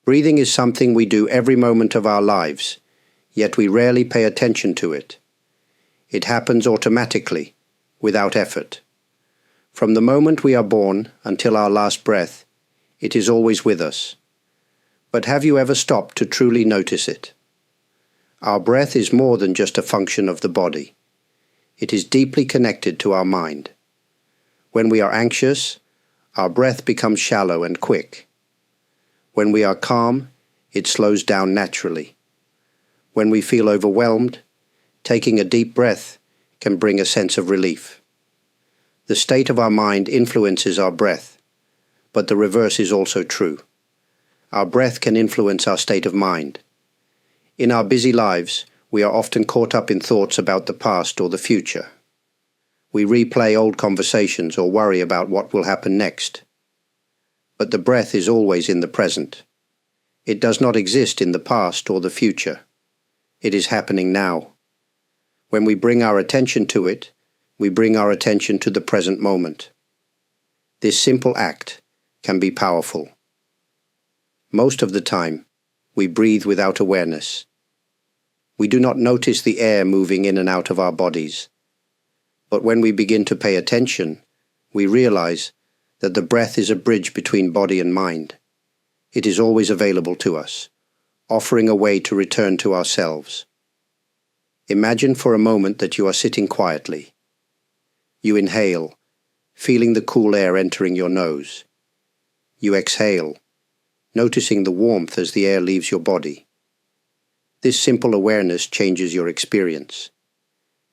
Breathing is something we do every moment of our lives, yet we rarely pay attention to it. It happens automatically, without effort. From the moment we are born until our last breath, it is always with us. But have you ever stopped to truly notice it? Our breath is more than just a function of the body. It is deeply connected to our mind. When we are anxious, our breath becomes shallow and quick. When we are calm, it slows down naturally. When we feel overwhelmed, taking a deep breath can bring a sense of relief. The state of our mind influences our breath, but the reverse is also true. Our breath can influence our state of mind. In our busy lives, we are often caught up in thoughts about the past or the future. We replay old conversations or worry about what will happen next. But the breath is always in the present. It does not exist in the past or the future. It is happening now. When we bring our attention to it, we bring our attention to the present moment. This simple act can be powerful. Most of the time, we breathe without awareness. We do not notice the air moving in and out of our bodies. But when we begin to pay attention, we realize that the breath is a bridge between body and mind. It is always available to us, offering a way to return to ourselves. Imagine for a moment that you are sitting quietly. You inhale, feeling the cool air entering your nose. You exhale, noticing the warmth as the air leaves your body. This simple awareness changes your experience.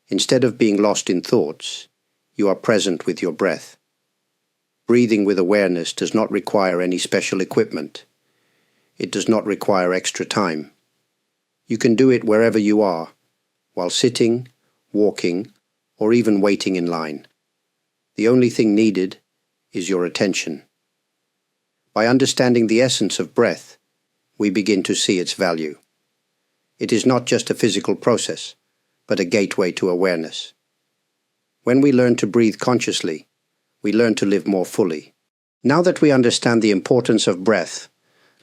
Instead of being lost in thoughts, you are present with your breath. Breathing with awareness does not require any special equipment. It does not require extra time. You can do it wherever you are, while sitting, walking, or even waiting in line. The only thing needed is your attention. By understanding the essence of breath, we begin to see its value. It is not just a physical process, but a gateway to awareness. When we learn to breathe consciously, we learn to live more fully. Now that we understand the importance of breath,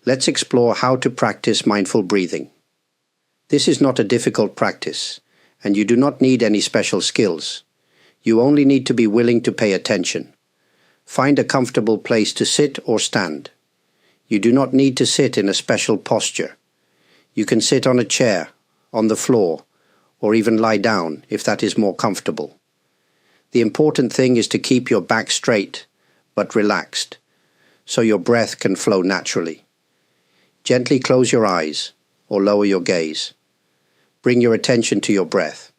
let's explore how to practice mindful breathing. This is not a difficult practice, and you do not need any special skills. You only need to be willing to pay attention. Find a comfortable place to sit or stand. You do not need to sit in a special posture. You can sit on a chair, on the floor, or even lie down if that is more comfortable. The important thing is to keep your back straight, but relaxed, so your breath can flow naturally. Gently close your eyes, or lower your gaze. Bring your attention to your breath.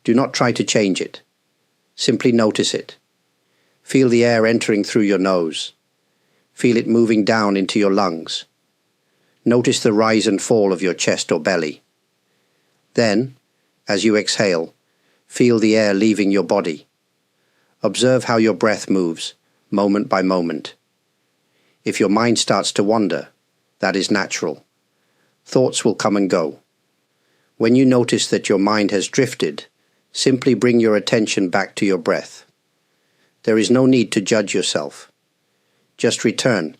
Do not try to change it. Simply notice it. Feel the air entering through your nose. Feel it moving down into your lungs. Notice the rise and fall of your chest or belly. Then, as you exhale, feel the air leaving your body. Observe how your breath moves, moment by moment. If your mind starts to wander, that is natural. Thoughts will come and go. When you notice that your mind has drifted, simply bring your attention back to your breath. There is no need to judge yourself. Just return,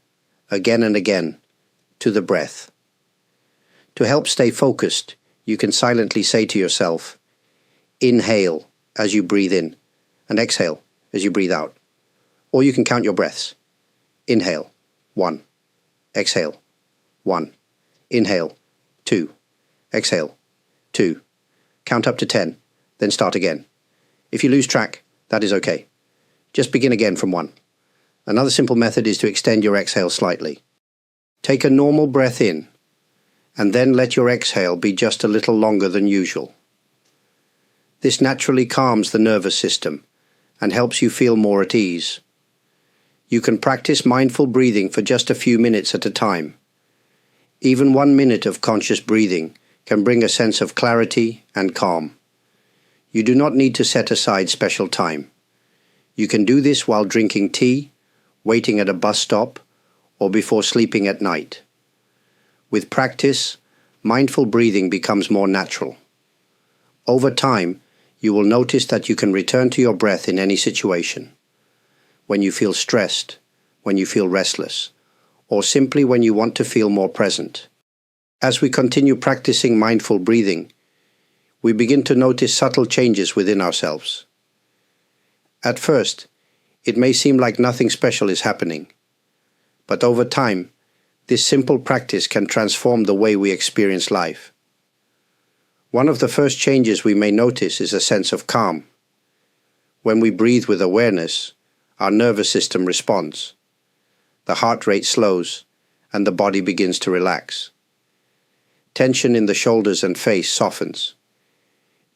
again and again, to the breath. To help stay focused, you can silently say to yourself, inhale as you breathe in, and exhale as you breathe out. Or you can count your breaths. Inhale, 1. Exhale, 1. Inhale, 2. Exhale, 2. Count up to 10, then start again. If you lose track, that is okay. Just begin again from 1. Another simple method is to extend your exhale slightly. Take a normal breath in, and then let your exhale be just a little longer than usual. This naturally calms the nervous system and helps you feel more at ease. You can practice mindful breathing for just a few minutes at a time. Even 1 minute of conscious breathing can bring a sense of clarity and calm. You do not need to set aside special time. You can do this while drinking tea, waiting at a bus stop, or before sleeping at night. With practice, mindful breathing becomes more natural. Over time, you will notice that you can return to your breath in any situation. When you feel stressed, when you feel restless, or simply when you want to feel more present. As we continue practicing mindful breathing, we begin to notice subtle changes within ourselves. At first, it may seem like nothing special is happening, but over time, this simple practice can transform the way we experience life. One of the first changes we may notice is a sense of calm. When we breathe with awareness, our nervous system responds. The heart rate slows, and the body begins to relax. Tension in the shoulders and face softens,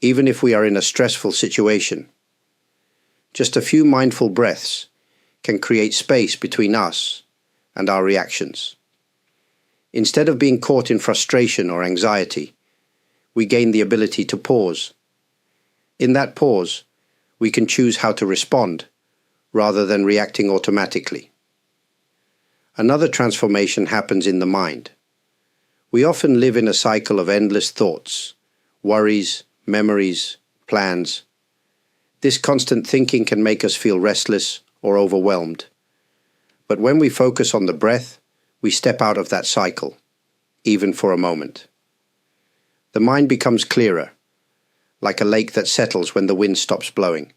even if we are in a stressful situation. Just a few mindful breaths can create space between us and our reactions. Instead of being caught in frustration or anxiety, we gain the ability to pause. In that pause, we can choose how to respond, rather than reacting automatically. Another transformation happens in the mind. We often live in a cycle of endless thoughts, worries, memories, plans. This constant thinking can make us feel restless or overwhelmed. But when we focus on the breath, we step out of that cycle, even for a moment. The mind becomes clearer, like a lake that settles when the wind stops blowing.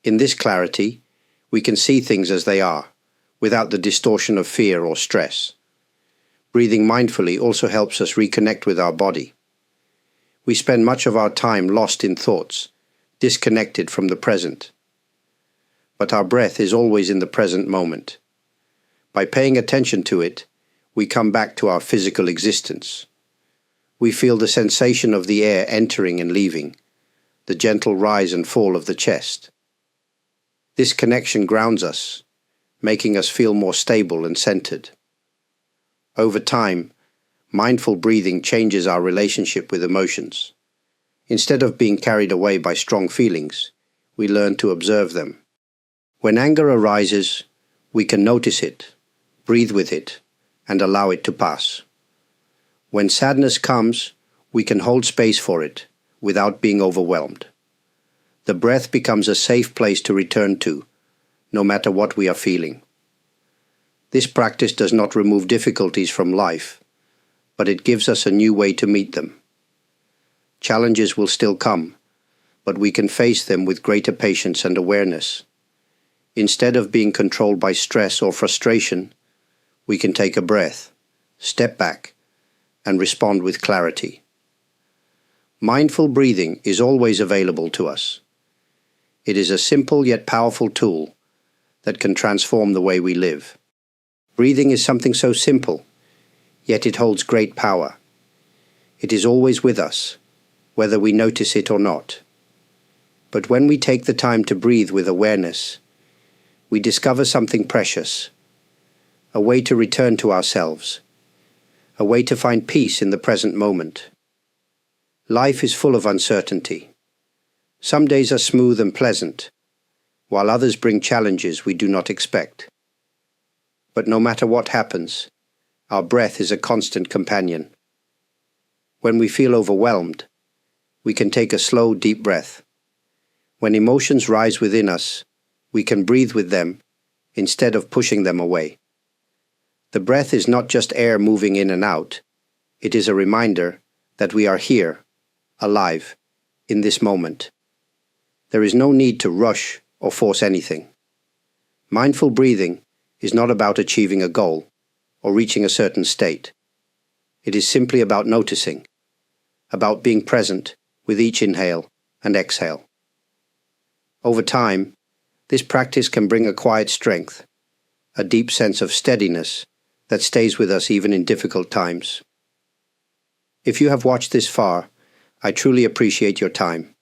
In this clarity, we can see things as they are, without the distortion of fear or stress. Breathing mindfully also helps us reconnect with our body. We spend much of our time lost in thoughts, disconnected from the present. But our breath is always in the present moment. By paying attention to it, we come back to our physical existence. We feel the sensation of the air entering and leaving, the gentle rise and fall of the chest. This connection grounds us, making us feel more stable and centered. Over time, mindful breathing changes our relationship with emotions. Instead of being carried away by strong feelings, we learn to observe them. When anger arises, we can notice it, breathe with it, and allow it to pass. When sadness comes, we can hold space for it without being overwhelmed. The breath becomes a safe place to return to, no matter what we are feeling. This practice does not remove difficulties from life, but it gives us a new way to meet them. Challenges will still come, but we can face them with greater patience and awareness. Instead of being controlled by stress or frustration, we can take a breath, step back, and respond with clarity. Mindful breathing is always available to us. It is a simple yet powerful tool that can transform the way we live. Breathing is something so simple, yet it holds great power. It is always with us, whether we notice it or not. But when we take the time to breathe with awareness, we discover something precious, a way to return to ourselves, a way to find peace in the present moment. Life is full of uncertainty. Some days are smooth and pleasant, while others bring challenges we do not expect. But no matter what happens, our breath is a constant companion. When we feel overwhelmed, we can take a slow, deep breath. When emotions rise within us, we can breathe with them instead of pushing them away. The breath is not just air moving in and out. It is a reminder that we are here, alive, in this moment. There is no need to rush or force anything. Mindful breathing is not about achieving a goal or reaching a certain state. It is simply about noticing, about being present with each inhale and exhale. Over time, this practice can bring a quiet strength, a deep sense of steadiness that stays with us even in difficult times. If you have watched this far, I truly appreciate your time.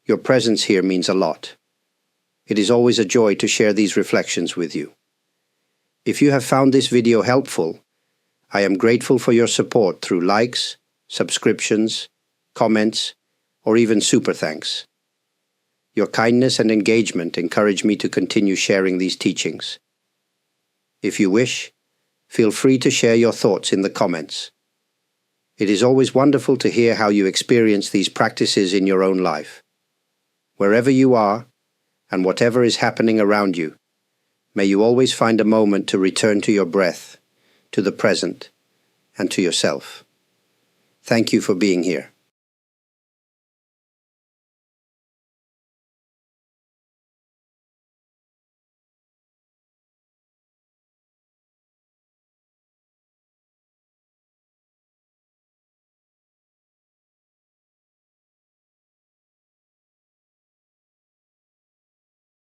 Your presence here means a lot. It is always a joy to share these reflections with you. If you have found this video helpful, I am grateful for your support through likes, subscriptions, comments, or even super thanks. Your kindness and engagement encourage me to continue sharing these teachings. If you wish, feel free to share your thoughts in the comments. It is always wonderful to hear how you experience these practices in your own life. Wherever you are, and whatever is happening around you, May you always find a moment to return to your breath, to the present, and to yourself. Thank you for being here.